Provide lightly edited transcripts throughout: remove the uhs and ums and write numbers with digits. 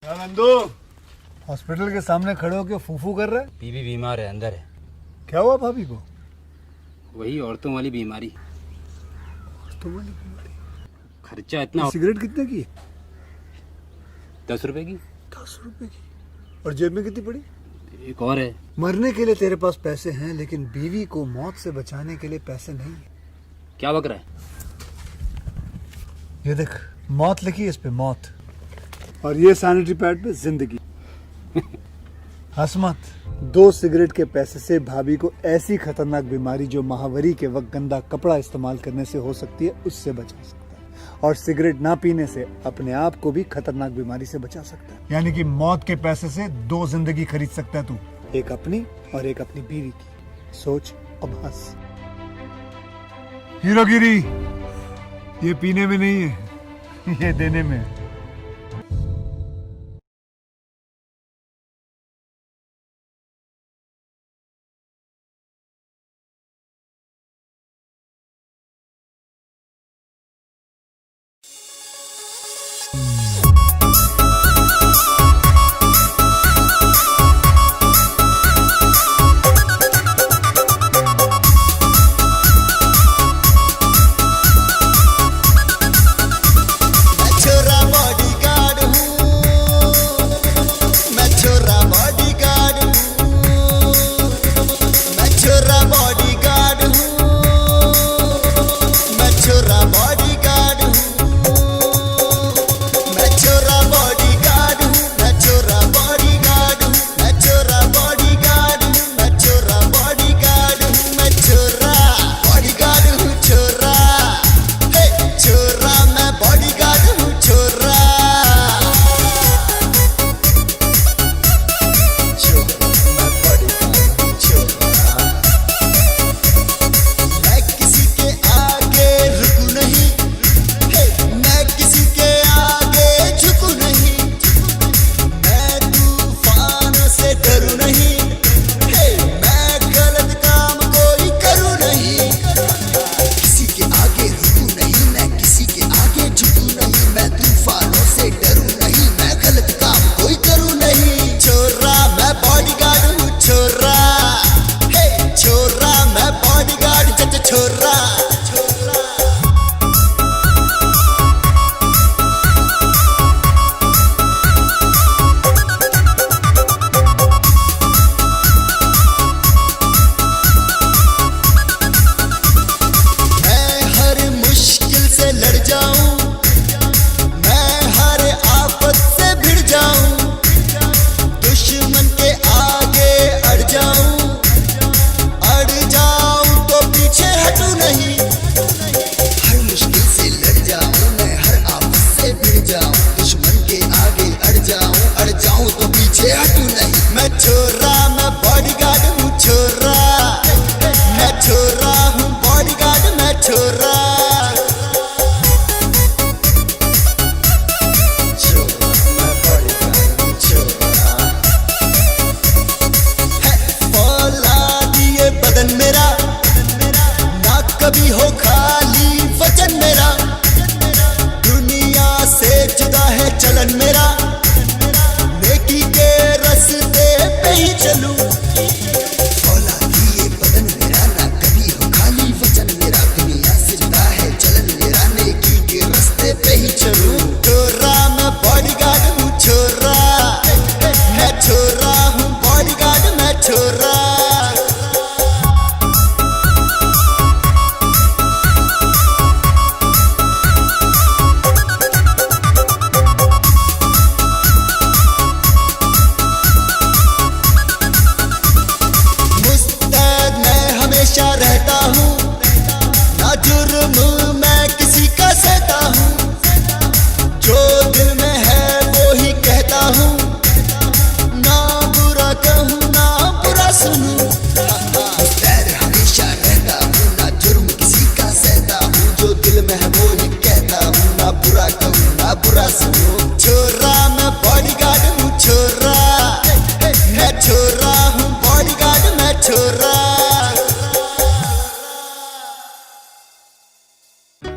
Nandu hospital के सामने खड़े होकर फूफू कर रहा है। बीवी बीमार है, अंदर है। क्या हुआ भाभी को? वही औरतों वाली बीमारी। औरतों वाली बीमारी? खर्चा इतना। सिगरेट कितने की? 10 रुपए की। 10 रुपए की? और जेब में कितनी पड़ी? एक और है। मरने के लिए तेरे पास पैसे हैं, लेकिन बीवी को मौत से बचाने के लिए पैसे नहीं है। क्या बक रहा है? ये देख, मौत लिखी है इस पे, मौत। और ये सैनिटरी पैड पे जिंदगी। हंस मत। 2 सिगरेट के पैसे से भाभी को ऐसी खतरनाक बीमारी जो महावरी के वक्त गंदा कपड़ा इस्तेमाल करने से हो सकती है, उससे बचा सकता है। और सिगरेट ना पीने से अपने आप को भी खतरनाक बीमारी से बचा सकता है। यानी कि मौत के पैसे से 2 जिंदगी खरीद सकता है तू, एक अपनी और एक अपनी बीवी की। सोच अब हंस। हीरोगिरी ये पीने में नहीं है, ये देने में है।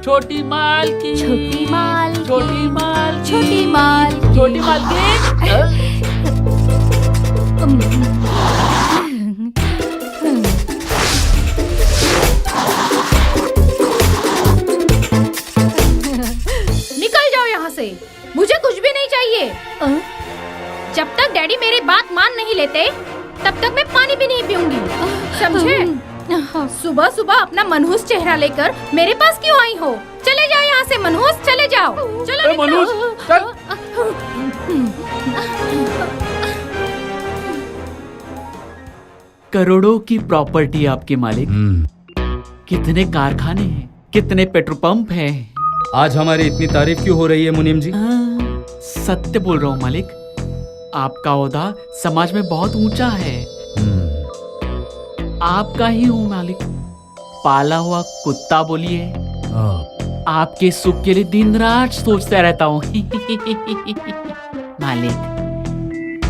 छोटी माल की छोटी माल छोटी माल की छोटी माल छोटी माल की निकल जाओ यहाँ से, मुझे कुछ भी नहीं चाहिए। जब तक डैडी मेरी बात मान नहीं लेते तब तक मैं पानी भी नहीं पीऊंगी, समझे? सुबह सुबह अपना मनहूस चेहरा लेकर मेरे पास क्यों आई हो? चले जाओ यहाँ से मनहूस, चले जाओ। चलो निकलो। मनहूस, चल। करोड़ों की प्रॉपर्टी आपके मालिक, कितने कारखाने हैं, कितने पेट्रोल पंप हैं। आज हमारी इतनी तारीफ क्यों हो रही है मुनीम जी? सत्य बोल रहा हूँ मालिक, आपका ओहदा समाज में बहुत ऊंचा है। आपका ही हूँ मालिक, पाला हुआ कुत्ता बोलिए। आपके सुख के लिए दिन रात सोचता रहता हूँ। मालिक,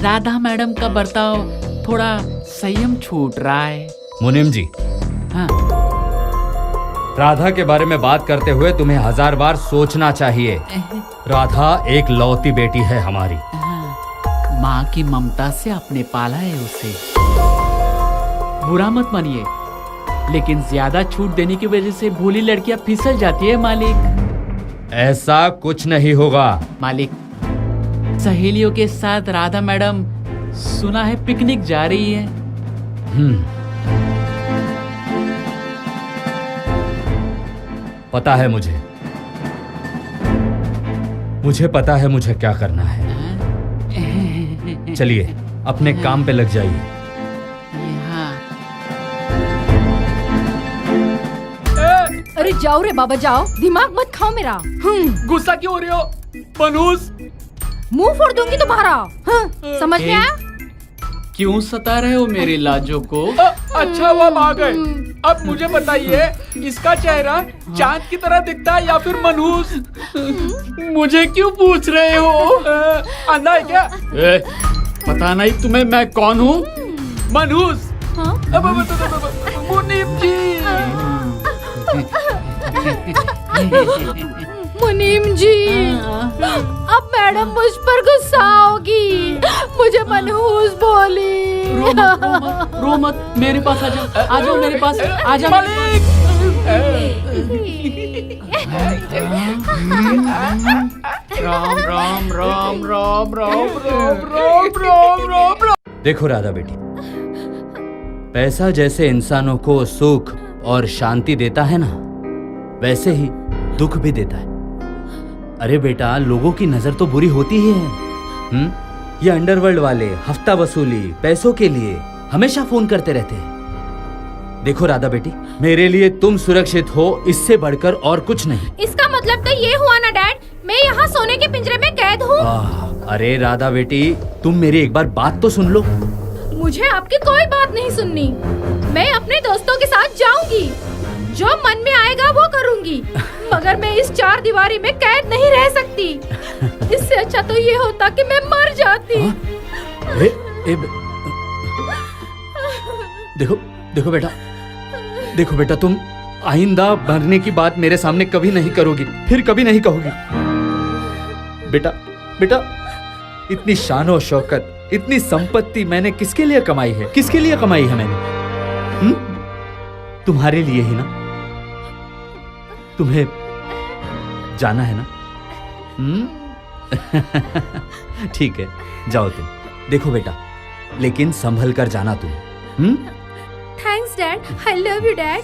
राधा मैडम का बर्ताव थोड़ा संयम छूट रहा है। मुनीम जी, हाँ। राधा के बारे में बात करते हुए तुम्हें 1000 बार सोचना चाहिए। राधा एक लौती बेटी है हमारी। हाँ। माँ की ममता से आपने पाला है उसे। बुरा मत मानिए, लेकिन ज्यादा छूट देने की वजह से भोली लड़कियां फिसल जाती है मालिक। ऐसा कुछ नहीं होगा मालिक, सहेलियों के साथ राधा मैडम सुना है पिकनिक जा रही है। पता है मुझे पता है मुझे क्या करना है। चलिए अपने काम पे लग जाइए। हाँ। अरे जाओ रे बाबा जाओ, दिमाग मत खाओ मेरा। गुस्सा क्यों हो रही हो मनहूस? मुंह फोड़ दूंगी तुम्हारा। समझ में आया? क्यों सता रहे हो मेरी लाजों को? अच्छा वो आ गए। अब मुझे बताइए, इसका चेहरा चांद की तरह दिखता है या फिर मनहूस? मुझे क्यों पूछ रहे हो? अंधा है क्या? पता नहीं तुम्हें मैं कौन हूँ? मनहूस? मुनीम जी। मुनीम जी, अब मैडम मुझ पर गुस्सा होगी। मुझे मनहूस बोली। रो मत, मेरे पास आ जाओ, आ जाओ मेरे पास, आ जाओ। राम राम राम राम राम। देखो राधा बेटी, पैसा जैसे इंसानों को सुख और शांति देता है ना, वैसे ही दुख भी देता है। अरे बेटा, लोगों की नजर तो बुरी होती ही है। ये अंडरवर्ल्ड वाले हफ्ता वसूली, पैसों के लिए हमेशा फोन करते रहते हैं। देखो राधा बेटी, मेरे लिए तुम सुरक्षित हो, इससे बढ़कर और कुछ नहीं। इसका मतलब तो ये हुआ ना डैड, मैं यहाँ सोने के पिंजरे में कैद हूँ। अरे राधा बेटी, तुम मेरी एक बार बात तो सुन लो। मुझे आपकी कोई बात नहीं सुननी। मैं अपने दोस्तों के साथ जाऊंगी, जो मन में आएगा वो करूंगी, मगर मैं इस 4 दीवारी में कैद नहीं रह सकती। इससे अच्छा तो ये होता कि मैं मर जाती। देखो बेटा, तुम आइंदा मरने की बात मेरे सामने कभी नहीं करोगी, फिर कभी नहीं कहोगी। बेटा, इतनी शान और शौकत, इतनी संपत्ति मैंने किसके लिए कमाई है? किसके लिए कमाई है मैंने? तुम्हारे लिए ही ना। तुम्हें जाना है ना? ठीक है, जाओ तुम। देखो बेटा, लेकिन संभल कर जाना तुम। Thanks dad, I love you dad.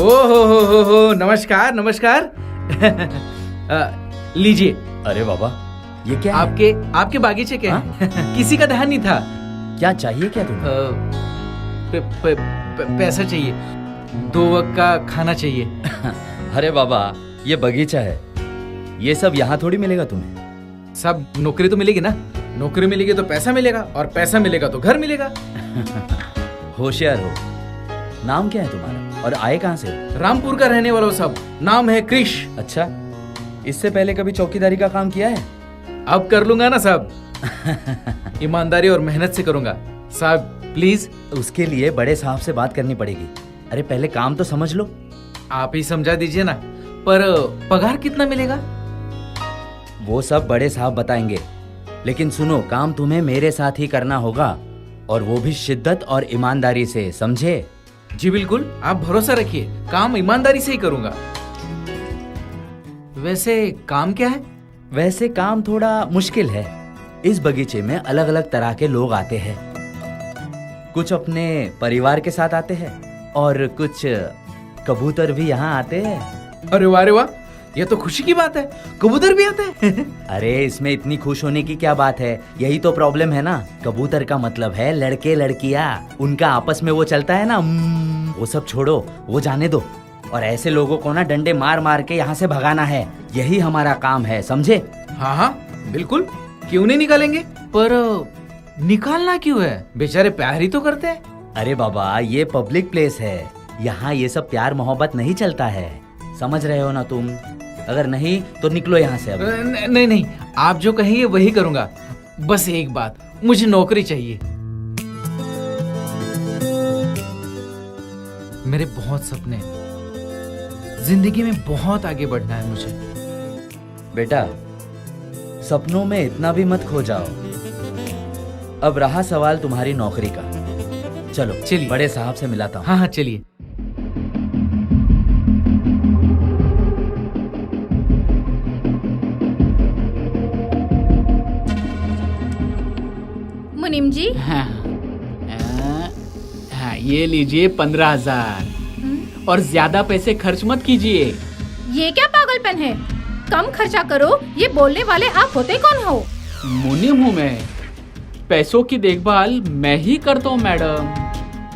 ओहो, नमस्कार नमस्कार। लीजिए। अरे बाबा, ये क्या है? आपके बागीचे के हैं। किसी का ध्यान नहीं था। क्या चाहिए क्या तुम्हें? पैसा चाहिए, 2 वक्त का खाना चाहिए। अरे बाबा, ये बगीचा है, ये सब यहाँ थोड़ी मिलेगा तुम्हें। सब नौकरी तो मिलेगी ना, नौकरी मिलेगी तो पैसा मिलेगा, और पैसा मिलेगा तो घर मिलेगा। होशियार हो। नाम क्या है तुम्हारा और आए कहाँ से हो? रामपुर का रहने वाला हूँ सब। नाम है क्रिश। अच्छा, इससे पहले कभी चौकीदारी का काम किया है? अब कर लूंगा ना सब। ईमानदारी और मेहनत से करूंगा साहब, प्लीज। उसके लिए बड़े साहब से बात करनी पड़ेगी। अरे पहले काम तो समझ लो। आप ही समझा दीजिए ना। पर पगार कितना मिलेगा? वो सब बड़े साहब बताएंगे, लेकिन सुनो, काम तुम्हें मेरे साथ ही करना होगा, और वो भी शिद्दत और ईमानदारी से, समझे? जी बिल्कुल, आप भरोसा रखिए, काम ईमानदारी से ही करूंगा। वैसे काम क्या है? वैसे काम थोड़ा मुश्किल है। इस बगीचे में अलग अलग तरह के लोग आते हैं। कुछ अपने परिवार के साथ आते हैं और कुछ कबूतर भी यहाँ आते हैं। अरे वाह रे वाह, ये तो खुशी की बात है, कबूतर भी आते हैं। अरे इसमें इतनी खुश होने की क्या बात है? यही तो प्रॉब्लम है ना। कबूतर का मतलब है लड़के लड़कियाँ, उनका आपस में वो चलता है ना, वो सब छोड़ो, वो जाने दो। और ऐसे लोगों को ना डंडे मार मार के यहाँ से भगाना है। यही हमारा काम है, समझे? हाँ हाँ बिल्कुल, क्यों नहीं निकालेंगे। पर निकालना क्यों है? बेचारे प्यार ही तो करते हैं। अरे बाबा, ये पब्लिक प्लेस है, यहाँ ये सब प्यार मोहब्बत नहीं चलता है। समझ रहे हो ना तुम? अगर नहीं तो निकलो यहाँ से अब। नहीं नहीं, आप जो कहेंगे वही करूंगा। बस एक बात, मुझे नौकरी चाहिए। मेरे बहुत सपने, जिंदगी में बहुत आगे बढ़ना है मुझे। बेटा, सपनों में इतना भी मत खो जाओ। अब रहा सवाल तुम्हारी नौकरी का। चलो चलिए, बड़े साहब से मिलाता हूँ। हाँ हाँ चलिए। मुनीम जी, हाँ, हाँ, ये लीजिए 15,000। और ज्यादा पैसे खर्च मत कीजिए। ये क्या पागलपन है? कम खर्चा करो। ये बोलने वाले आप होते कौन हो? मुनीम हूँ मैं, पैसों की देखभाल मैं ही करता हूँ मैडम।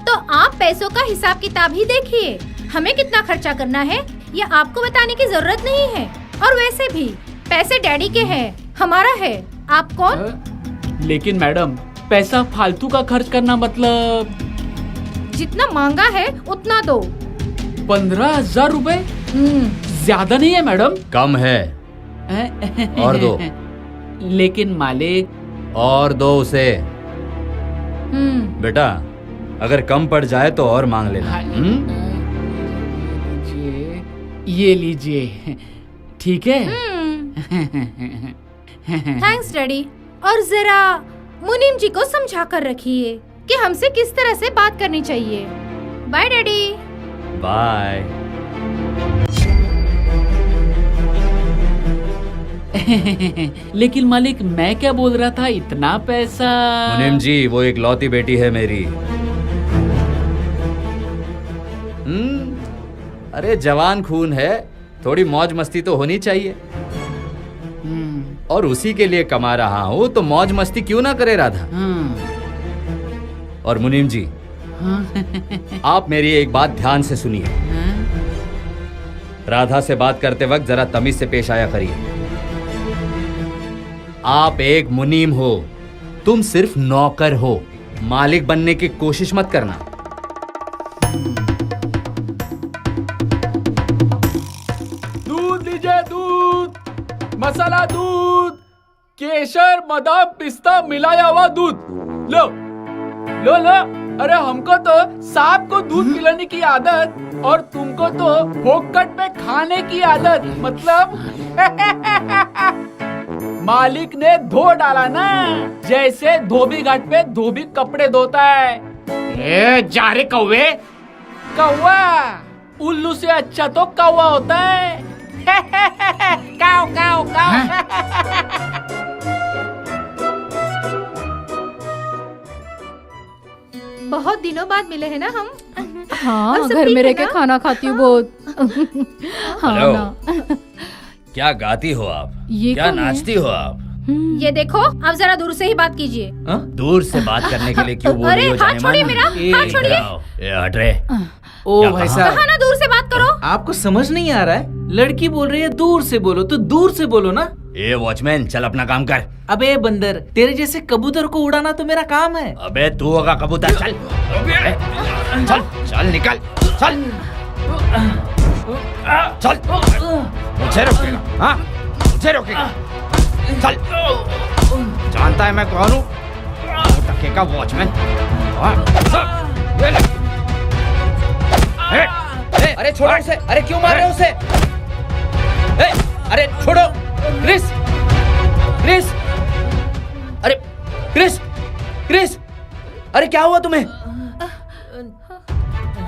तो आप पैसों का हिसाब किताब ही देखिए। हमें कितना खर्चा करना है ये आपको बताने की जरूरत नहीं है। और वैसे भी पैसे डैडी के हैं, हमारा है। आप कौन? लेकिन मैडम, पैसा फालतू का खर्च करना मतलब? जितना मांगा है उतना दो। 15,000 रुपए ज्यादा नहीं है मैडम? कम है, और दो। लेकिन मालिक। और दो उसे। बेटा, अगर कम पड़ जाए तो और मांग लेना। ये लीजिए, ठीक है? Thanks daddy. और जरा मुनीम जी को समझा कर रखिए कि हमसे किस तरह से बात करनी चाहिए। Bye daddy. बाय। लेकिन मालिक, मैं क्या बोल रहा था, इतना पैसा? मुनीम जी, वो एक लौती बेटी है मेरी। अरे जवान खून है, थोड़ी मौज मस्ती तो होनी चाहिए। और उसी के लिए कमा रहा हूँ, तो मौज मस्ती क्यों ना करे राधा? और मुनीम जी, आप मेरी एक बात ध्यान से सुनिए। राधा से बात करते वक्त जरा तमीज से पेश आया करिए। आप एक मुनीम हो, तुम सिर्फ नौकर हो, मालिक बनने की कोशिश मत करना। दूध लीजिए, दूध, मसाला दूध, केसर, बादाम, पिस्ता मिलाया हुआ दूध। लो लो लो। अरे हमको तो सांप को दूध पिलाने की आदत, और तुमको तो फोकट में खाने की आदत। मतलब मालिक ने धो डाला ना, जैसे धोबी घाट पे धोबी कपड़े धोता है। ए जा रे कौवे। कौवा? उल्लू से अच्छा तो कौवा होता है। काव काव काव। बहुत दिनों बाद मिले हैं ना हम। हाँ, और सब घर ठीक में है रह के ना? खाना खाती हूँ बहुत। हाँ हेलो। ना। क्या गाती हो आप? ये क्या कौन है? नाचती हो आप? ये देखो, अब जरा दूर से ही बात कीजिए। दूर से बात करने के लिए क्यों बोल रही हो? अरे हाथ छोड़िए मेरा, हाथ छोड़िए। हट रे। ओ क्या भाई कहा? साहब, कहा ना दूर से बात करो। आपको समझ नहीं आ रहा है? लड़की बोल रही है दूर से बोलो, तो दूर से बोलो ना। ए वॉचमैन, चल अपना काम कर। अबे बंदर, तेरे जैसे कबूतर को उड़ाना तो मेरा काम है। अबे तू होगा कबूतर, चल चल चल निकल, चल चल, मुझे रोकेगा? हाँ, मुझे रोकेगा? चल, जानता है मैं कौन हूँ? टके का वॉचमैन। अरे छोड़ो उसे, अरे क्यों मार रहे हो उसे? अरे छोड़ो, क्रिस, क्रिस, अरे क्रिस, क्रिस, अरे क्या हुआ तुम्हें?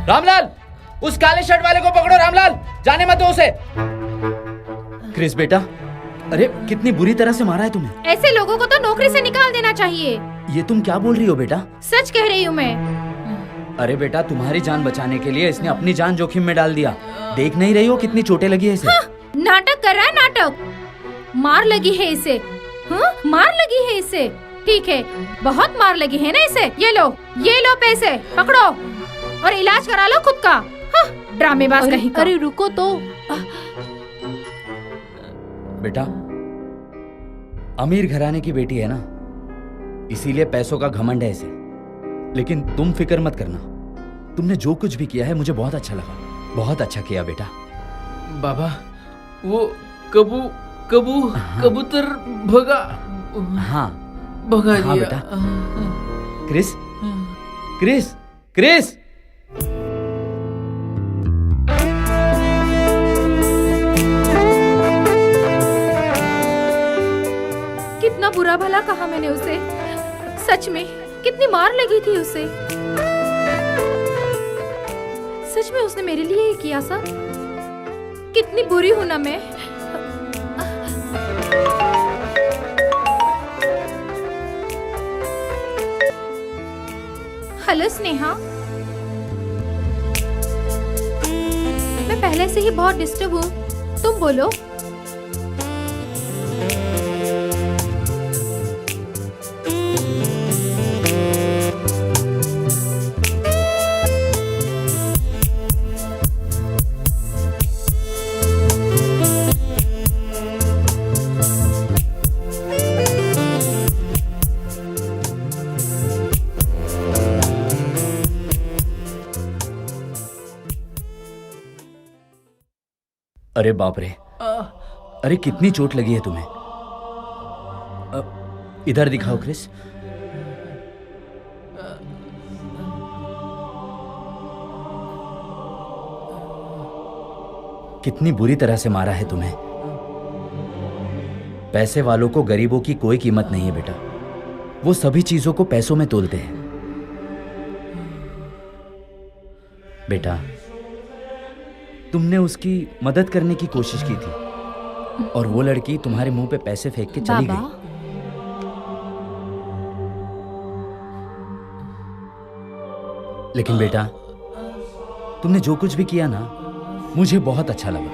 रामलाल, उस काले शर्ट वाले को पकड़ो। रामलाल, जाने मत दो उसे। क्रिस बेटा, अरे कितनी बुरी तरह से मारा है तुम्हें। ऐसे लोगों को तो नौकरी से निकाल देना चाहिए। ये तुम क्या बोल रही हो बेटा? सच कह रही हूँ मैं। अरे बेटा, तुम्हारी जान बचाने के लिए इसने अपनी जान जोखिम में डाल दिया। देख नहीं रही हो कितनी चोटें लगी है इसे? हाँ, नाटक कर रहा है, नाटक। मार लगी है इसे। हाँ, मार लगी है इसे। ठीक है, बहुत मार लगी है ना इसे। ये लो पैसे, पकड़ो और इलाज करा लो खुद का। हाँ, ड्रामेबाज कहीं का। अरे रुको तो। बेटा, अमीर घराने की बेटी है ना, इसीलिए पैसों का घमंड है इसे। लेकिन तुम फिक्र मत करना, तुमने जो कुछ भी किया है मुझे बहुत अच्छा लगा। बहुत अच्छा किया बेटा। बाबा, वो कबूतर भगा। हाँ भगा हाँ दिया। बेटा। Chris, Chris, Chris. कितना बुरा भला कहा मैंने उसे। सच में कितनी मार लगी थी उसे। सच में उसने मेरे लिए ही किया सब। कितनी बुरी हूं ना मैं। हेलो स्नेहा, मैं पहले से ही बहुत डिस्टर्ब हूँ, तुम बोलो। अरे बाप रे, अरे कितनी चोट लगी है तुम्हें। इधर दिखाओ क्रिस। कितनी बुरी तरह से मारा है तुम्हें। पैसे वालों को गरीबों की कोई कीमत नहीं है बेटा। वो सभी चीजों को पैसों में तोलते हैं। बेटा, तुमने उसकी मदद करने की कोशिश की थी और वो लड़की तुम्हारे मुंह पे पैसे फेंक के चली गई। लेकिन बेटा, तुमने जो कुछ भी किया ना, मुझे बहुत अच्छा लगा।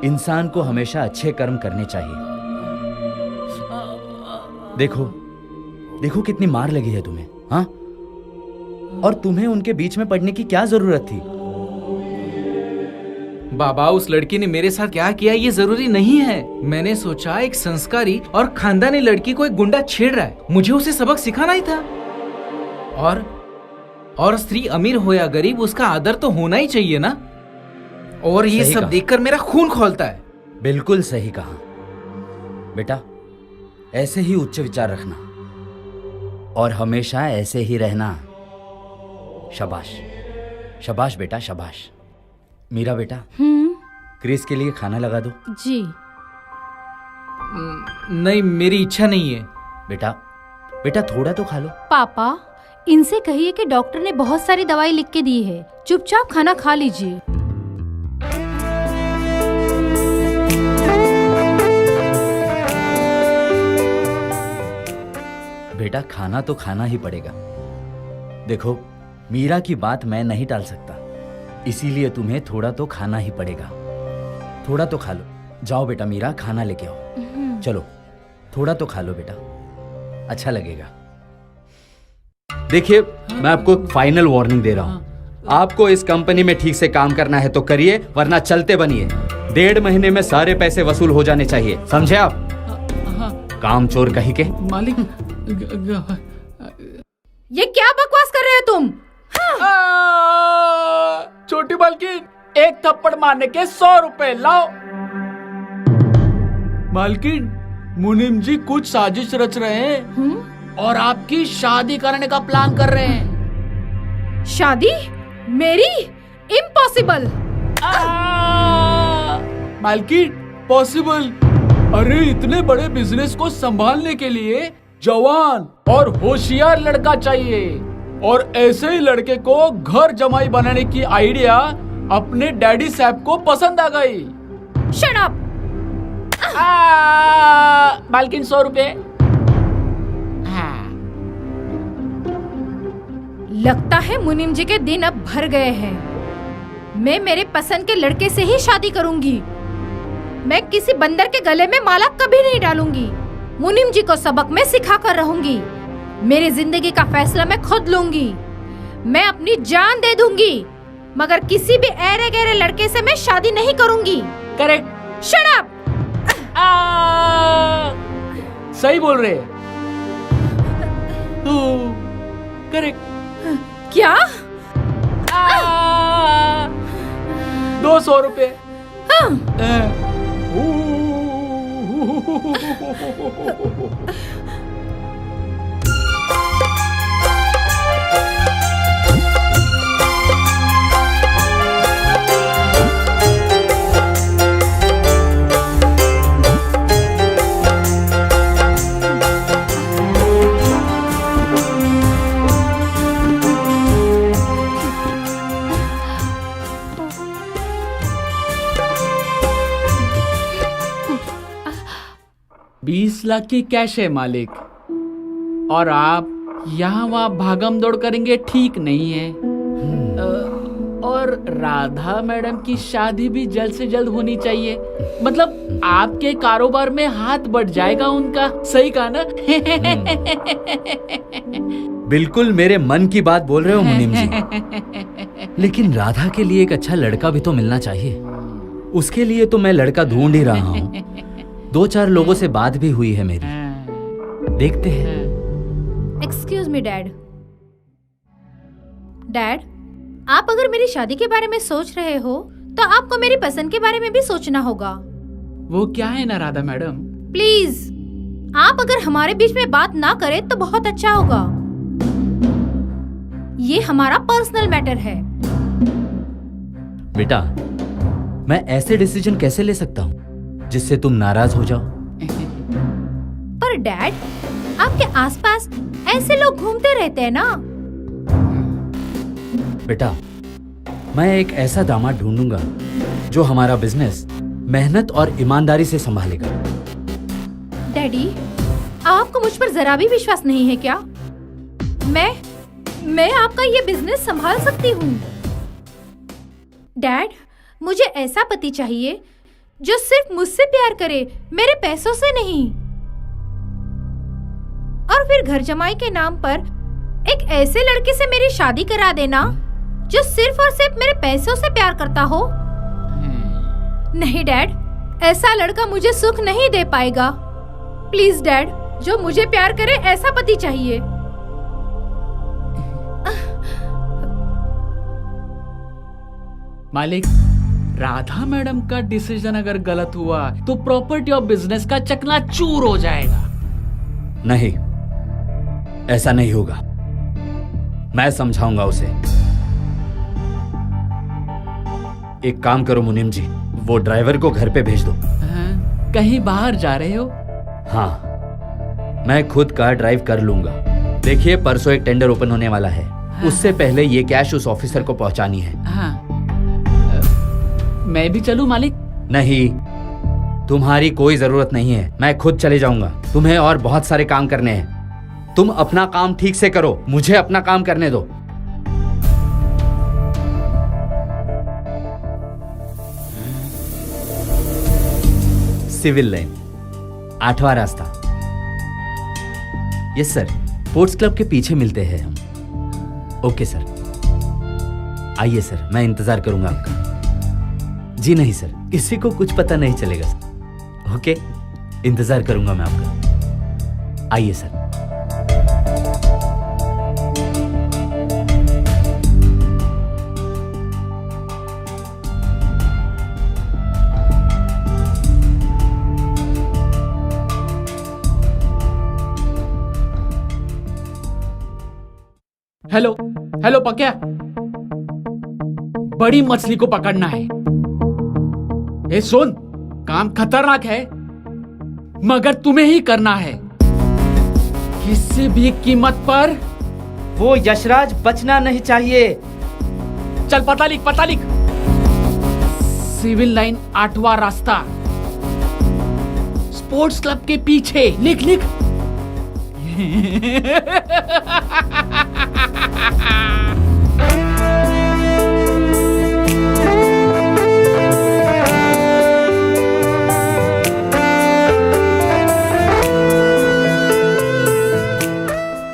इंसान को हमेशा अच्छे कर्म करने चाहिए। देखो देखो कितनी मार लगी है तुम्हें। हाँ, और तुम्हें उनके बीच में पड़ने की क्या जरूरत थी? बाबा, उस लड़की ने मेरे साथ क्या किया ये जरूरी नहीं है। मैंने सोचा एक संस्कारी और खानदानी लड़की को एक गुंडा छेड़ रहा है, मुझे उसे सबक सिखाना ही था। और स्त्री अमीर हो या गरीब, उसका आदर तो होना ही चाहिए ना। और ये सब देखकर मेरा खून खौलता है। बिल्कुल सही कहा बेटा। ऐसे ही उच्च विचार रखना और हमेशा ऐसे ही रहना। शाबाश शाबाश बेटा, शाबाश। मीरा बेटा, क्रिस के लिए खाना लगा दो। जी। नहीं, मेरी इच्छा नहीं है। बेटा बेटा, थोड़ा तो खा लो। पापा, इनसे कहिए कि डॉक्टर ने बहुत सारी दवाई लिख के दी है, चुपचाप खाना खा लीजिए। बेटा, खाना तो खाना ही पड़ेगा। देखो, मीरा की बात मैं नहीं टाल सकता, इसीलिए तुम्हें थोड़ा तो खाना ही पड़ेगा। थोड़ा तो खा लो। जाओ बेटा मीरा, खाना लेके आओ। चलो, थोड़ा तो खा लो बेटा, अच्छा लगेगा। देखिए, मैं आपको एक फाइनल वार्निंग दे रहा हूं। आपको इस कंपनी में ठीक से काम करना है तो करिए, वरना चलते बनिए। 1.5 महीने में सारे पैसे वसूल हो जाने चाहिए, समझे आप? काम चोर कहीं के। मालिक ये क्या बकवास कर रहे हो तुम? छोटी मालकिन, एक थप्पड़ मारने के 100 रुपए लाओ। मालकिन, मुनीम जी कुछ साजिश रच रहे हैं और आपकी शादी करने का प्लान कर रहे हैं। शादी मेरी? इम्पॉसिबल। मालकिन, पॉसिबल। अरे इतने बड़े बिजनेस को संभालने के लिए जवान और होशियार लड़का चाहिए, और ऐसे ही लड़के को घर जमाई बनाने की आइडिया अपने डैडी साहब को पसंद आ गई। Shut up. मालकिन 100 रुपए। लगता है मुनीम जी के दिन अब भर गए हैं। मैं मेरे पसंद के लड़के से ही शादी करूंगी। मैं किसी बंदर के गले में माला कभी नहीं डालूंगी। मुनीम जी को सबक मैं सिखा कर रहूंगी। मेरी जिंदगी का फैसला मैं खुद लूंगी। मैं अपनी जान दे दूंगी, मगर किसी भी ऐरे गहरे लड़के से मैं शादी नहीं करूंगी। करेक्ट। Shut up. सही बोल रहे। करेक्ट। क्या? 200 रुपए। $20 लाख की कैश है मालिक, और आप यहाँ वहाँ भागम दौड़ करेंगे ठीक नहीं है। और राधा मैडम की शादी भी जल्द से जल्द होनी चाहिए। मतलब आपके कारोबार में हाथ बढ़ जाएगा उनका। सही कहा ना? बिल्कुल मेरे मन की बात बोल रहे हो मुनीम जी। लेकिन राधा के लिए एक अच्छा लड़का भी तो मिलना चाहिए। उसके लिए तो मैं लड़का ढूंढ ही रहा हूँ। 2-4 लोगों से बात भी हुई है मेरी, देखते हैं। Excuse me dad. डैड, आप अगर मेरी शादी के बारे में सोच रहे हो तो आपको मेरी पसंद के बारे में भी सोचना होगा। वो क्या है ना राधा मैडम? प्लीज, आप अगर हमारे बीच में बात ना करें तो बहुत अच्छा होगा। ये हमारा पर्सनल मैटर है। बेटा, मैं ऐसे डिसीजन कैसे ले सकता हूँ जिससे तुम नाराज हो जाओ? पर डैड, आपके आसपास ऐसे लोग घूमते रहते हैं ना। बेटा, मैं एक ऐसा दामाद ढूंढूंगा जो हमारा बिजनेस मेहनत और ईमानदारी से संभालेगा। डैडी, आपको मुझ पर जरा भी विश्वास नहीं है क्या? मैं आपका ये बिजनेस संभाल सकती हूँ। डैड, मुझे ऐसा पति चाहिए जो सिर्फ मुझसे प्यार करे, मेरे पैसों से नहीं। और फिर घर जमाई के नाम पर एक ऐसे लड़के से मेरी शादी करा देना जो सिर्फ और सिर्फ मेरे पैसों से प्यार करता हो। नहीं डैड, ऐसा लड़का मुझे सुख नहीं दे पाएगा। प्लीज डैड, जो मुझे प्यार करे ऐसा पति चाहिए। मालिक, राधा मैडम का डिसीजन अगर गलत हुआ तो प्रॉपर्टी और बिजनेस का चकनाचूर हो जाएगा। नहीं, ऐसा नहीं होगा। मैं समझाऊंगा उसे। एक काम करो मुनीम जी, वो ड्राइवर को घर पे भेज दो। कहीं बाहर जा रहे हो? हाँ, मैं खुद कार ड्राइव कर लूंगा। देखिए, परसों एक टेंडर ओपन होने वाला है। उससे पहले ये कैश उस ऑफिसर को पहुंचानी है। हाँ। मैं भी चलूं मालिक? नहीं, तुम्हारी कोई जरूरत नहीं है। मैं खुद चले जाऊंगा। तुम्हें और बहुत सारे काम करने हैं। तुम अपना काम ठीक से करो, मुझे अपना काम करने दो। सिविल लाइन, 8वां रास्ता। यस सर, स्पोर्ट्स क्लब के पीछे मिलते हैं हम। ओके सर, आइए सर, मैं इंतजार करूंगा आपका। जी नहीं सर, किसी को कुछ पता नहीं चलेगा सर। ओके, इंतजार करूंगा मैं आपका। आइए सर। हेलो हेलो पक्या, बड़ी मछली को पकड़ना है। ए सुन, काम खतरनाक है मगर तुम्हें ही करना है, किसी भी कीमत पर। वो यशराज बचना नहीं चाहिए। चल पता लिख। सिविल लाइन 8वां रास्ता, स्पोर्ट्स क्लब के पीछे। लिख।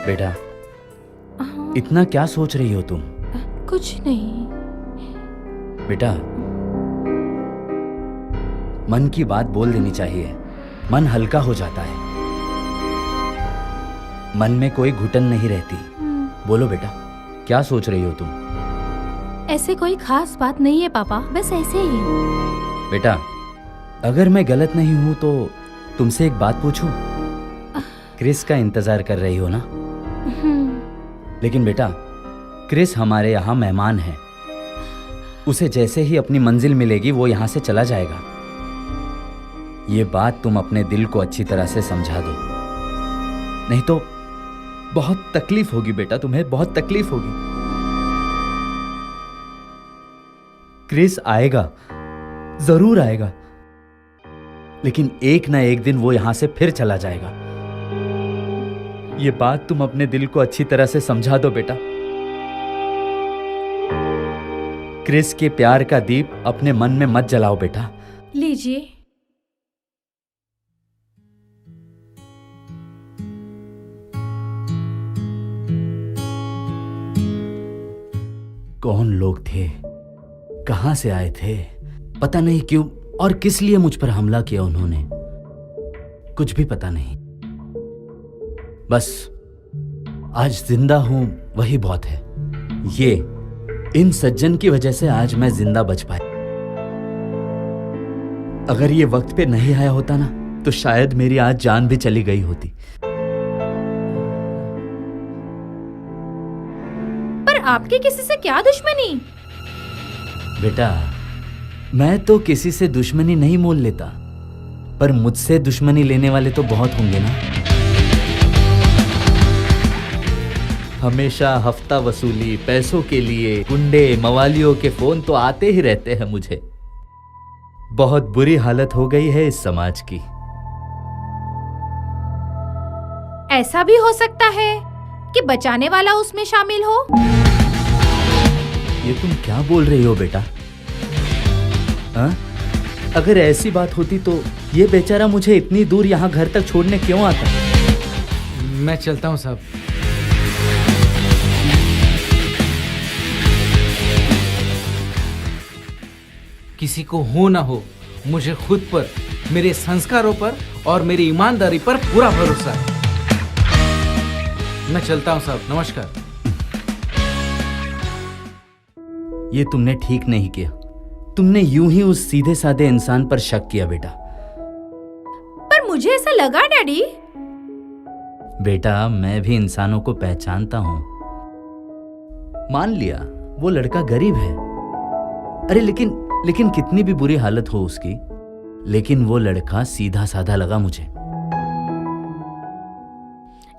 बेटा, इतना क्या सोच रही हो तुम? कुछ नहीं। बेटा, मन की बात बोल देनी चाहिए, मन हल्का हो जाता है, मन में कोई घुटन नहीं रहती। बोलो बेटा, क्या सोच रही हो तुम? ऐसे कोई खास बात नहीं है पापा, बस ऐसे ही। बेटा, अगर मैं गलत नहीं हूं तो तुमसे एक बात पूछूं? क्रिस का इंतजार कर रही हो ना? लेकिन बेटा, क्रिस हमारे यहाँ मेहमान है। उसे जैसे ही अपनी मंजिल मिलेगी वो यहाँ से चला जाएगा। ये बात तुम अपने दिल को अच्छी तरह से समझा दो, नहीं तो बहुत तकलीफ होगी बेटा, तुम्हें बहुत तकलीफ होगी। क्रिस आएगा, जरूर आएगा, लेकिन एक ना एक दिन वो यहां से फिर चला जाएगा। ये बात तुम अपने दिल को अच्छी तरह से समझा दो बेटा। क्रिस के प्यार का दीप अपने मन में मत जलाओ बेटा। लीजिए। कौन लोग थे, कहां से आए थे, पता नहीं क्यों और किस लिए मुझ पर हमला किया उन्होंने, कुछ भी पता नहीं। बस आज जिंदा हूं वही बहुत है। ये इन सज्जन की वजह से आज मैं जिंदा बच पाया। अगर ये वक्त पे नहीं आया होता ना तो शायद मेरी आज जान भी चली गई होती। पर आपकी किसी से क्या दुश्मनी? बेटा, मैं तो किसी से दुश्मनी नहीं मोल लेता, पर मुझसे दुश्मनी लेने वाले तो बहुत होंगे ना। हमेशा हफ्ता वसूली, पैसों के लिए गुंडे मवालियों के फोन तो आते ही रहते हैं मुझे। बहुत बुरी हालत हो गई है इस समाज की। ऐसा भी हो सकता है कि बचाने वाला उसमें शामिल हो। ये तुम क्या बोल रही हो बेटा? हाँ? अगर ऐसी बात होती तो ये बेचारा मुझे इतनी दूर यहाँ घर तक छोड़ने क्यों आता? मैं चलता हूँ साहब। किसी को हो ना हो, मुझे खुद पर, मेरे संस्कारों पर और मेरी ईमानदारी पर पूरा भरोसा है। मैं चलता हूँ साहब, नमस्कार। ये तुमने ठीक नहीं किया। तुमने यूं ही उस सीधे साधे इंसान पर शक किया बेटा। पर मुझे ऐसा लगा डैडी। बेटा, मैं भी इंसानों को पहचानता हूं। मान लिया वो लड़का गरीब है, अरे लेकिन कितनी भी बुरी हालत हो उसकी, लेकिन वो लड़का सीधा साधा लगा मुझे।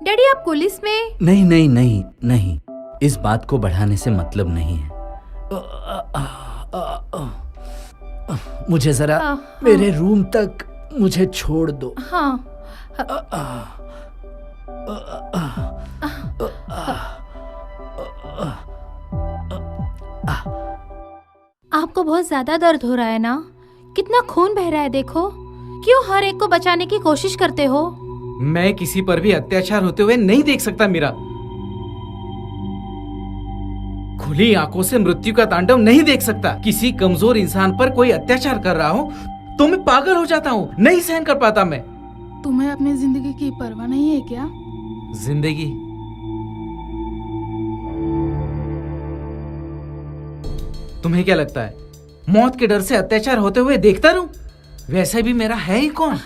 डैडी, आप पुलिस में? नहीं नहीं नहीं नहीं, इस बात को बढ़ाने से मतलब नहीं है। मुझे जरा मेरे रूम तक मुझे छोड़ दो। हाँ। आपको बहुत ज्यादा दर्द हो रहा है ना? कितना खून बह रहा है देखो। क्यों हर एक को बचाने की कोशिश करते हो? मैं किसी पर भी अत्याचार होते हुए नहीं देख सकता मीरा। खुली आंखों से मृत्यु का तांडव नहीं देख सकता। किसी कमजोर इंसान पर कोई अत्याचार कर रहा हो तो मैं पागल हो जाता हूँ, नहीं सहन कर पाता मैं। तुम्हें अपनी जिंदगी की परवाह नहीं है क्या? जिंदगी? तुम्हें क्या लगता है मौत के डर से अत्याचार होते हुए देखता रहूं? वैसे भी मेरा है ही कौन?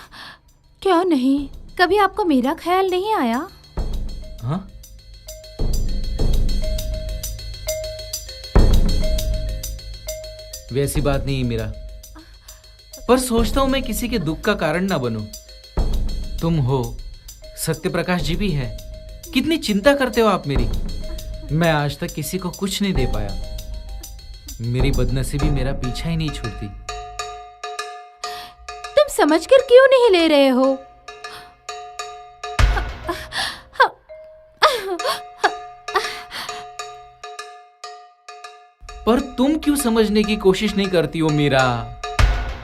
क्यों नहीं, कभी आपको मेरा ख्याल नहीं आया? हाँ? वैसी बात नहीं मेरा, पर सोचता हूं मैं किसी के दुख का कारण ना बनूं। तुम हो, सत्य प्रकाश जी भी है। कितनी चिंता करते हो आप मेरी। मैं आज तक किसी को कुछ नहीं दे पाया। मेरी बदनसीबी मेरा पीछा ही नहीं छोड़ती। तुम समझकर क्यों नहीं ले रहे हो? पर तुम क्यों समझने की कोशिश नहीं करती हो मीरा?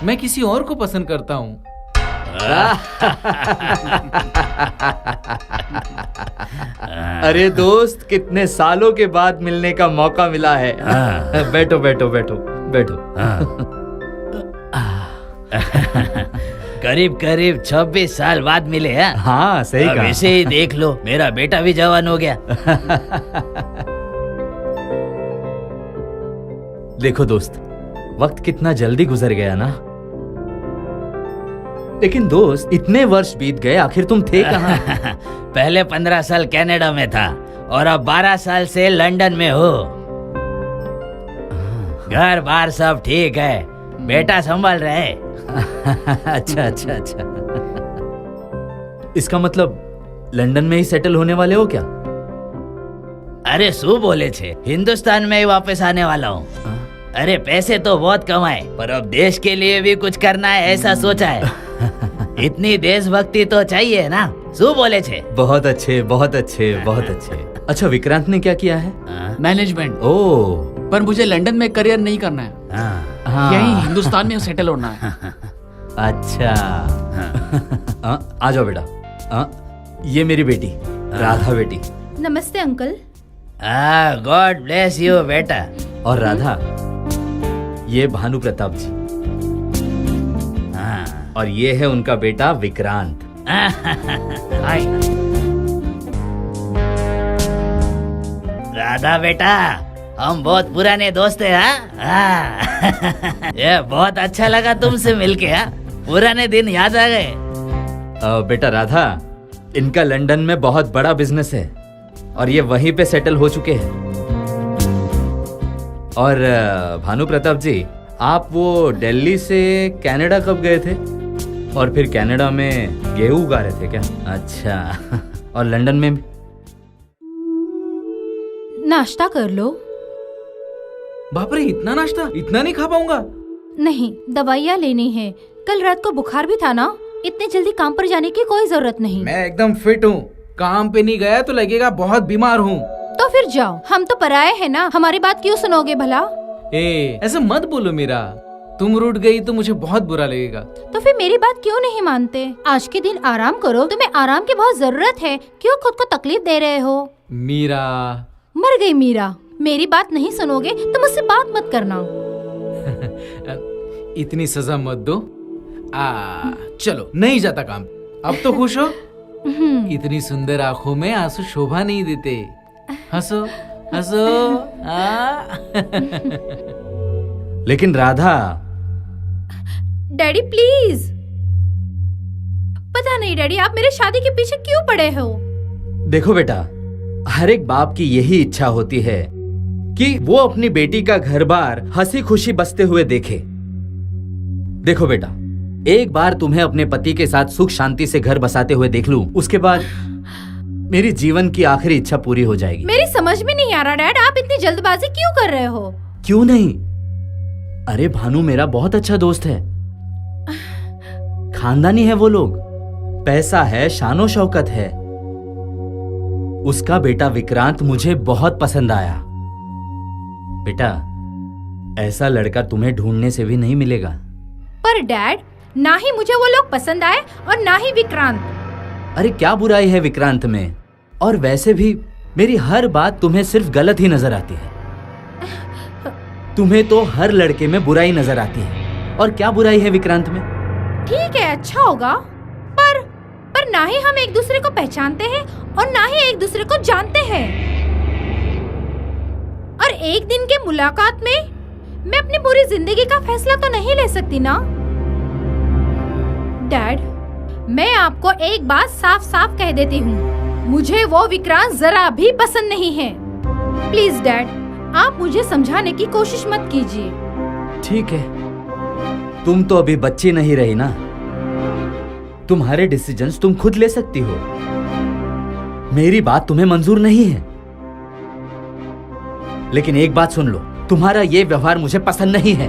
मैं किसी और को पसंद करता हूं। अरे दोस्त, कितने सालों के बाद मिलने का मौका मिला है। बैठो बैठो बैठो बैठो। करीब करीब 26 साल बाद मिले हैं। हाँ सही अब कहा। इसे ही देख लो, मेरा बेटा भी जवान हो गया। देखो दोस्त, वक्त कितना जल्दी गुजर गया ना। लेकिन दोस्त, इतने वर्ष बीत गए, आखिर तुम थे कहाँ? पहले 15 साल कनाडा में था और अब 12 साल से लंदन में हो। घर बार सब ठीक है, बेटा संभाल रहे। अच्छा अच्छा अच्छा। इसका मतलब लंदन में ही सेटल होने वाले हो क्या? अरे सु बोले छे, हिंदुस्तान में ही वापस आने वाला हूँ। अरे पैसे तो बहुत कमाए, पर अब देश के लिए भी कुछ करना है, ऐसा सोचा है। इतनी देशभक्ति तो चाहिए ना, सु बोले छे। बहुत अच्छे बहुत अच्छे बहुत अच्छे। अच्छा, विक्रांत ने क्या किया है? मैनेजमेंट। ओह, पर मुझे लंदन में करियर नहीं करना है, हाँ। यहीं हिंदुस्तान में सेटल होना है। अच्छा। आ जाओ बेटा। ये मेरी बेटी राधा बेटी। नमस्ते अंकल। गॉड ब्लेस यू बेटा। और राधा, ये भानु प्रताप जी। और ये है उनका बेटा विक्रांत। हाय राधा बेटा, हम बहुत पुराने दोस्त हैं। ये बहुत अच्छा लगा तुमसे मिलके। पुराने दिन याद आ गए। बेटा राधा, इनका लंदन में बहुत बड़ा बिजनेस है और ये वहीं पे सेटल हो चुके हैं। और भानु प्रताप जी, आप वो दिल्ली से कनाडा कब गए थे? और फिर कनाडा में गेहूं उगा रहे थे क्या? अच्छा। और लंदन में? नाश्ता कर लो। बाप रे, इतना नाश्ता? इतना नहीं खा पाऊंगा। नहीं, दवाइयाँ लेनी है। कल रात को बुखार भी था ना, इतने जल्दी काम पर जाने की कोई जरूरत नहीं। मैं एकदम फिट हूँ, काम पे नहीं गया तो लगेगा बहुत बीमार हूँ। तो फिर जाओ, हम तो पराये हैं ना, हमारी बात क्यों सुनोगे भला? ऐसा मत बोलो मीरा, तुम रूठ गई तो मुझे बहुत बुरा लगेगा। तो फिर मेरी बात क्यों नहीं मानते? आज के दिन आराम करो, तुम्हें आराम की बहुत जरूरत है। क्यों खुद को तकलीफ दे रहे हो? मीरा। मर गई मीरा। मेरी बात नहीं सुनोगे तो मुझसे बात मत करना। इतनी सजा मत दो। चलो, नहीं जाता काम। अब तो खुश हो? इतनी सुंदर आंखों में आंसू शोभा नहीं देते। हंसो हंसो। लेकिन राधा। Daddy please. पता नहीं डैडी, आप मेरे शादी के पीछे क्यों पड़े हो? देखो बेटा, हर एक बाप की यही इच्छा होती है कि वो अपनी बेटी का घर बार हंसी खुशी बसते हुए देखे। देखो बेटा, एक बार तुम्हें अपने पति के साथ सुख शांति से घर बसाते हुए देख लूं, उसके बाद मेरी जीवन की आखिरी इच्छा पूरी हो जाएगी। मेरी समझ में नहीं आ रहा डैड, आप इतनी जल्दबाजी क्यों कर रहे हो? क्यों नहीं? अरे भानु मेरा बहुत अच्छा दोस्त है, खानदानी है वो लोग, पैसा है, शानो शौकत है। उसका बेटा विक्रांत मुझे बहुत पसंद आया। बेटा, ऐसा लड़का तुम्हें ढूंढने से भी नहीं मिलेगा। पर डैड, ना ही मुझे वो लोग पसंद आए और ना ही विक्रांत। अरे क्या बुराई है विक्रांत में? और वैसे भी मेरी हर बात तुम्हें सिर्फ गलत ही नजर आती है। तुम्हें तो हर लड़के में बुराई नजर आती है, और क्या बुराई है विक्रांत में? ठीक है, अच्छा होगा, पर ना ही हम एक दूसरे को पहचानते हैं और ना ही एक दूसरे को जानते हैं। और एक दिन के मुलाकात में मैं अपनी पूरी जिंदगी का फैसला तो नहीं ले सकती ना। डैड, मैं आपको एक बात साफ साफ कह देती हूँ, मुझे वो विक्रांत जरा भी पसंद नहीं है। प्लीज डैड, आप मुझे समझाने की कोशिश मत कीजिए। ठीक है, तुम तो अभी बच्ची नहीं रही ना, तुम्हारे डिसीजंस तुम खुद ले सकती हो। मेरी बात तुम्हें मंजूर नहीं है, लेकिन एक बात सुन लो, तुम्हारा ये व्यवहार मुझे पसंद नहीं है।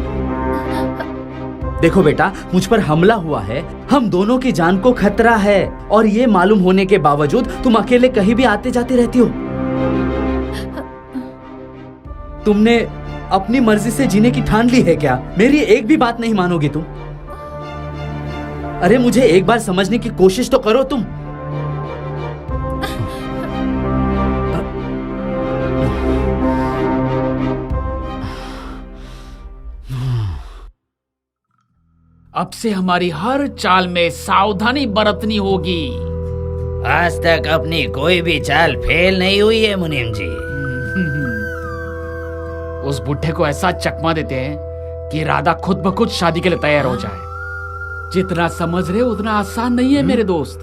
देखो बेटा, मुझ पर हमला हुआ है, हम दोनों की जान को खतरा है, और ये मालूम होने के बावजूद तुम अकेले कहीं भी आते जाते रहती हो। तुमने अपनी मर्जी से जीने की ठान ली है क्या? मेरी एक भी बात नहीं मानोगी तुम? अरे मुझे एक बार समझने की कोशिश तो करो तुम। अब से हमारी हर चाल में सावधानी बरतनी होगी। आज तक अपनी कोई भी चाल फेल नहीं हुई है मुनीम जी। उस बुढ़े को ऐसा चकमा देते हैं कि राधा खुद ब खुद शादी के लिए तैयार हो जाए। जितना समझ रहे उतना आसान नहीं है मेरे दोस्त।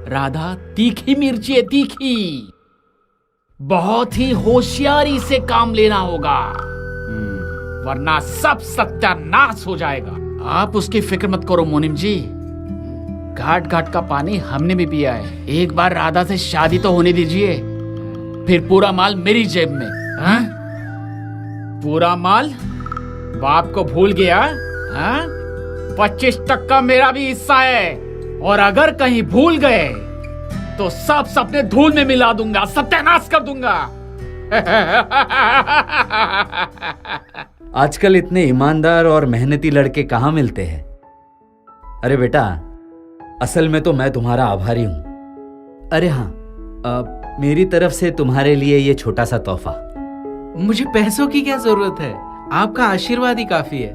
राधा तीखी मिर्ची है, तीखी। बहुत ही होशियारी से काम लेना होगा, वरना सब सत्यानाश हो जाएगा। आप उसकी फिक्र मत करो मुनीम जी, घाट घाट का पानी हमने भी पिया है। एक बार राधा से शादी तो होने दीजिए, फिर पूरा माल मेरी जेब में। हा? पूरा माल बाप को भूल गया? हा? 25% मेरा भी हिस्सा है, और अगर कहीं भूल गए तो सब सपने धूल में मिला दूंगा, सत्यानाश कर दूंगा। आजकल इतने ईमानदार और मेहनती लड़के कहाँ मिलते हैं? अरे बेटा, असल में तो मैं तुम्हारा आभारी हूं। अरे हाँ, मेरी तरफ से तुम्हारे लिए ये छोटा सा तोहफा। मुझे पैसों की क्या जरूरत है, आपका आशीर्वाद ही काफी है।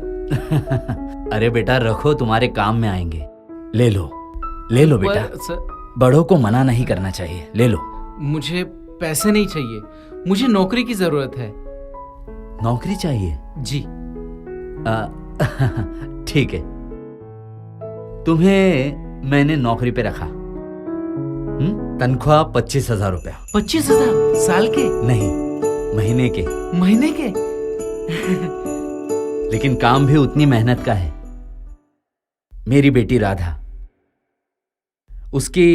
अरे बेटा रखो, तुम्हारे काम में आएंगे। ले लो बेटा, बड़ों को मना नहीं करना चाहिए, ले लो। मुझे पैसे नहीं चाहिए, मुझे नौकरी की जरूरत है। नौकरी चाहिए? जी। ठीक है, तुम्हें मैंने नौकरी पे रखा। तनख्वाह 25,000 रुपया। 25,000 साल के? नहीं, महीने के। महीने के? लेकिन काम भी उतनी मेहनत का है। मेरी बेटी राधा, उसकी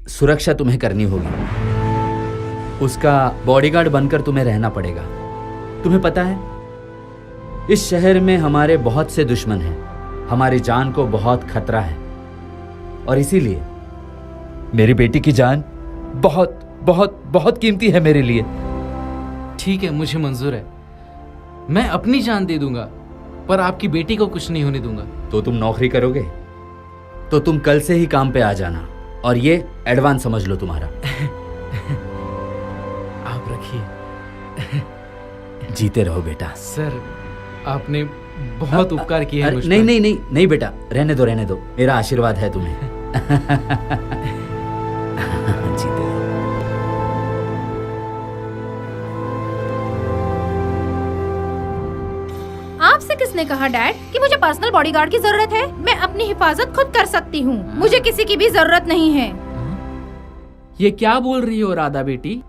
सुरक्षा तुम्हें करनी होगी। उसका बॉडीगार्ड बनकर तुम्हें रहना पड़ेगा। तुम्हें पता है, इस शहर में हमारे बहुत से दुश्मन हैं, हमारी जान को बहुत खतरा है, और इसीलिए मेरी बेटी की जान बहुत बहुत बहुत कीमती है मेरे लिए। ठीक है, मुझे मंजूर है, मैं अपनी जान दे दूंगा, पर आपकी बेटी को कुछ नहीं होने दूंगा। तो तुम नौकरी करोगे तो तुम कल से ही काम पे आ जाना, और ये एडवांस समझ लो तुम्हारा। आप रखिए। जीते रहो बेटा। सर, आपने बहुत उपकार किया है मुझ पर। नहीं बेटा, रहने दो, मेरा आशीर्वाद है तुम्हें। जीते रहो। आपसे किसने कहा डैड कि मुझे पर्सनल बॉडीगार्ड की जरूरत है? मैं अपनी हिफाजत खुद कर सकती हूँ, मुझे किसी की भी जरूरत नहीं है। ये क्या बोल रही हो राधा बेटी?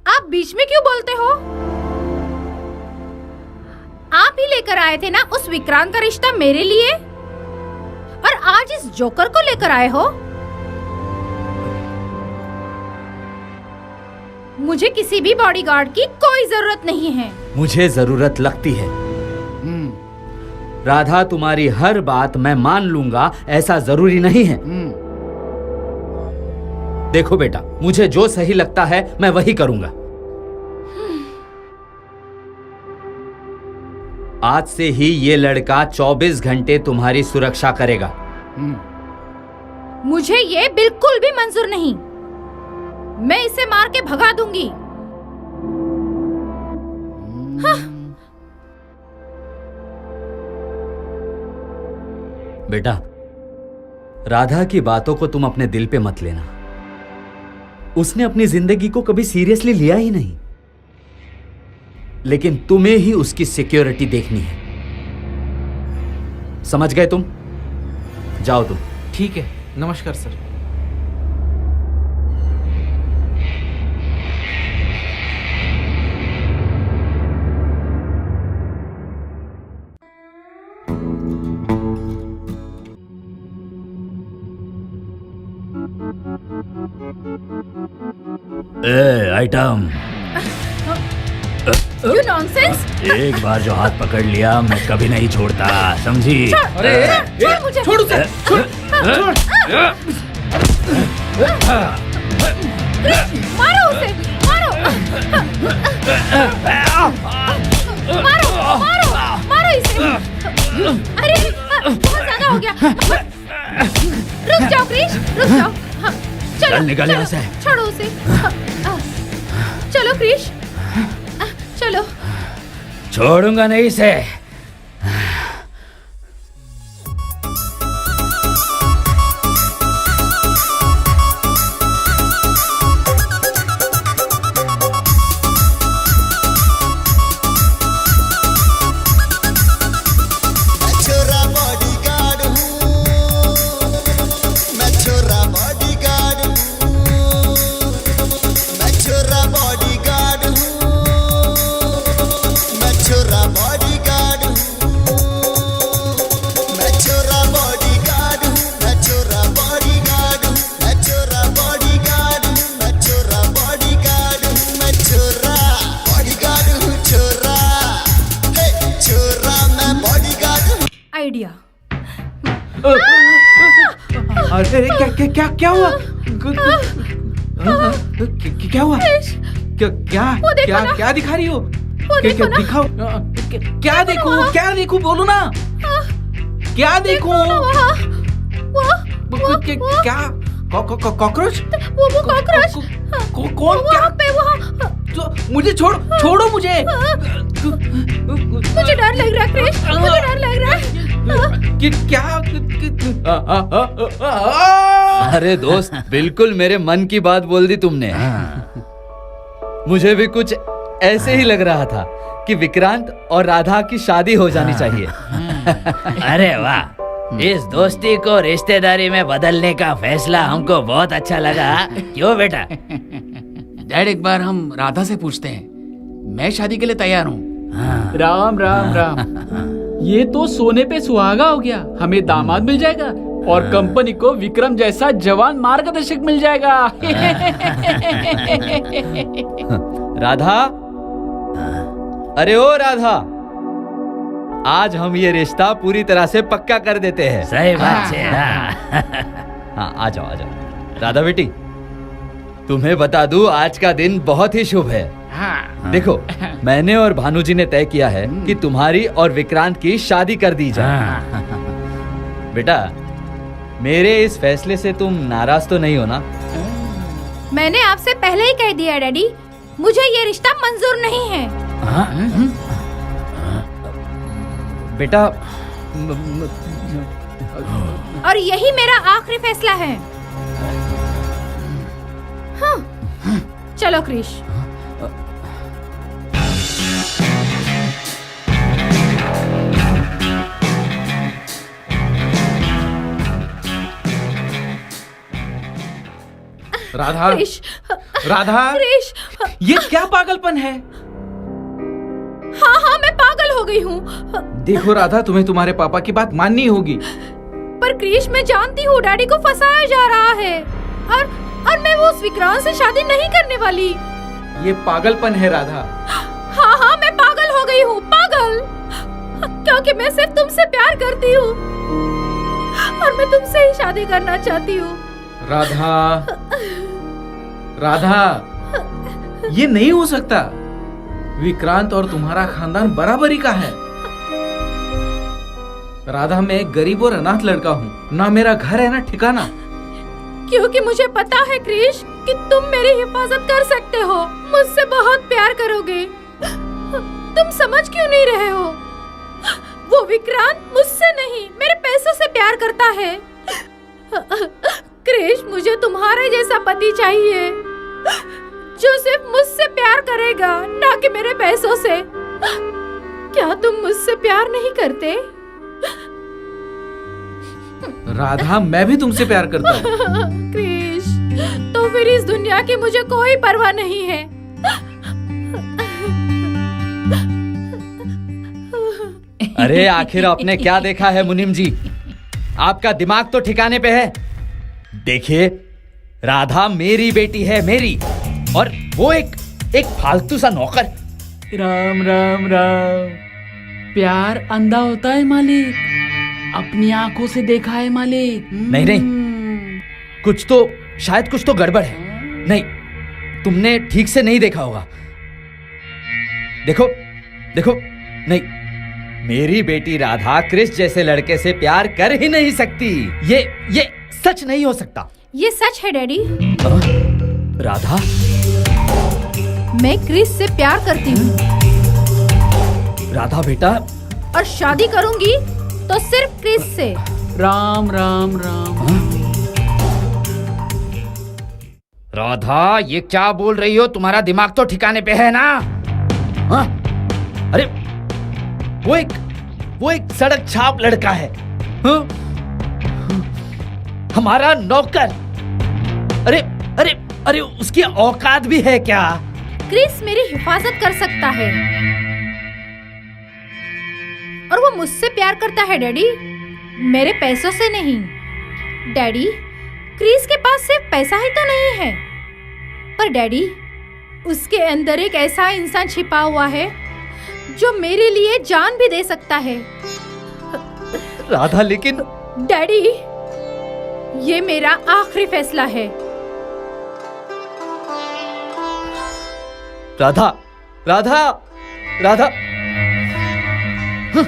आप बीच में क्यों बोलते हो? आप ही लेकर आए थे ना उस विक्रांत का रिश्ता मेरे लिए, और आज इस जोकर को लेकर आए हो। मुझे किसी भी बॉडीगार्ड की कोई जरूरत नहीं है। मुझे जरूरत लगती है। राधा, तुम्हारी हर बात मैं मान लूंगा ऐसा जरूरी नहीं है। देखो बेटा, मुझे जो सही लगता है मैं वही करूंगा। आज से ही ये लड़का 24 घंटे तुम्हारी सुरक्षा करेगा। मुझे ये बिल्कुल भी मंजूर नहीं। मैं इसे मार के भगा दूंगी। हाँ। बेटा, राधा की बातों को तुम अपने दिल पे मत लेना। उसने अपनी जिंदगी को कभी सीरियसली लिया ही नहीं, लेकिन तुम्हें ही उसकी सिक्योरिटी देखनी है। समझ गए तुम? जाओ तुम। ठीक है, नमस्कार सर। Item, You nonsense! एक बार जो हाथ पकड़ लिया मैं कभी नहीं छोड़ता, समझी? अरे छोड़ मुझे। छोड़ उसे, छोड़। मारो उसे, मारो मारो मारो मारो इसे। अरे बहुत ज्यादा हो गया। रुक जाओ क्रिश, रुक जाओ। हाँ, चलो चल निकल यहाँ चलो, से। छोड़ो उसे। चलो क्रिश, चलो। छोड़ूंगा नहीं इसे। आइडिया। अरे क्या क्या क्या क्या हुआ? क्या हुआ? क्या क्या वो देखो क्या ना। क्या दिखा रही हो? वो क्या देखो क्या ना। दिखाओ? क्या देखूं? क्या देखूं? बोलो ना। क्या देखूं? क्या कॉकरोच? वो कॉकरोच। कौन? क्या? वहाँ पे वहाँ। मुझे छोड़ो मुझे। मुझे डर लग रहा है क्रिश, मुझे डर लग रहा है। क्या? अरे दोस्त, बिल्कुल मेरे मन की बात बोल दी तुमने। मुझे भी कुछ ऐसे ही लग रहा था कि विक्रांत और राधा की शादी हो जानी चाहिए। अरे वाह, इस दोस्ती को रिश्तेदारी में बदलने का फैसला हमको बहुत अच्छा लगा। क्यों बेटा? डैड, एक बार हम राधा से पूछते हैं। मैं शादी के लिए तैयार हूँ। राम राम राम। ये तो सोने पे सुहागा हो गया। हमें दामाद मिल जाएगा और कंपनी को विक्रम जैसा जवान मार्गदर्शक मिल जाएगा। राधा, अरे ओ राधा, आज हम ये रिश्ता पूरी तरह से पक्का कर देते हैं। सही बात है। हाँ, आ जाओ आ जाओ। राधा बेटी, तुम्हें बता दूं, आज का दिन बहुत ही शुभ है। देखो, मैंने और भानु जी ने तय किया है कि तुम्हारी और विक्रांत की शादी कर दी जाए। बेटा, मेरे इस फैसले से तुम नाराज तो नहीं हो ना? मैंने आपसे पहले ही कह दिया डैडी, मुझे ये रिश्ता मंजूर नहीं है। बेटा, और यही मेरा आखिरी फैसला है। हाँ, चलो क्रिश। राधा, क्रिश, राधा, क्रिश। ये क्या पागलपन है? हाँ हाँ, मैं पागल हो गई हूँ। देखो राधा, तुम्हें तुम्हारे पापा की बात माननी होगी। पर क्रिश, मैं जानती हूँ डैडी को फंसाया जा रहा है और मैं वो उस विक्रांत से शादी नहीं करने वाली। ये पागलपन है राधा। हाँ हाँ, मैं पागल हो गई हूँ, पागल। क्योंकि मैं सिर्फ तुमसे प्यार करती हूँ और मैं तुमसे ही शादी करना चाहती हूँ। राधा, राधा, ये नहीं हो सकता। विक्रांत और तुम्हारा खानदान बराबरी का है। राधा, मैं एक गरीब और अनाथ लड़का हूँ, ना मेरा घर है ना ठिकाना। क्योंकि मुझे पता है क्रिश कि तुम मेरी हिफाजत कर सकते हो, मुझसे बहुत प्यार करोगे। तुम समझ क्यों नहीं रहे हो? वो विक्रांत मुझसे नहीं, मेरे पैसों से प्यार करता है। क्रिश, मुझे तुम्हारे जैसा पति चाहिए जो सिर्फ मुझसे प्यार करेगा, ना कि मेरे पैसों से। क्या तुम मुझसे प्यार नहीं करते? राधा, मैं भी तुमसे प्यार करता हूँ। क्रिश, तो फिर इस दुनिया की मुझे कोई परवाह नहीं है। अरे आखिर आपने क्या देखा है मुनीम जी? आपका दिमाग तो ठिकाने पे है। देखिए, राधा मेरी बेटी है, मेरी, और वो एक फालतू सा नौकर। राम राम राम। प्यार अंधा होता है मालिक, अपनी आंखों से देखा है मालिक। नहीं नहीं, कुछ तो गड़बड़ है। नहीं, तुमने ठीक से नहीं देखा होगा। देखो देखो, नहीं, मेरी बेटी राधा क्रिश जैसे लड़के से प्यार कर ही नहीं सकती। ये सच नहीं हो सकता। ये सच है डैडी। राधा, मैं क्रिश से प्यार करती हूँ राधा बेटा, और शादी करूंगी तो सिर्फ क्रिश से। राम राम राम। राधा, ये क्या बोल रही हो? तुम्हारा दिमाग तो ठिकाने पे है ना? हाँ? अरे वो एक सड़क छाप लड़का है। हाँ? हमारा नौकर। अरे अरे अरे, उसकी औकात भी है क्या? क्रिश मेरी हिफाजत कर सकता है, और वो मुझसे प्यार करता है डैडी, मेरे पैसों से नहीं। डैडी, क्रिश के पास सिर्फ पैसा ही तो नहीं है, पर डैडी, उसके अंदर एक ऐसा इंसान छिपा हुआ है जो मेरे लिए जान भी दे सकता है। राधा, लेकिन डैडी, ये मेरा आखिरी फैसला है। राधा राधा राधा, हाँ,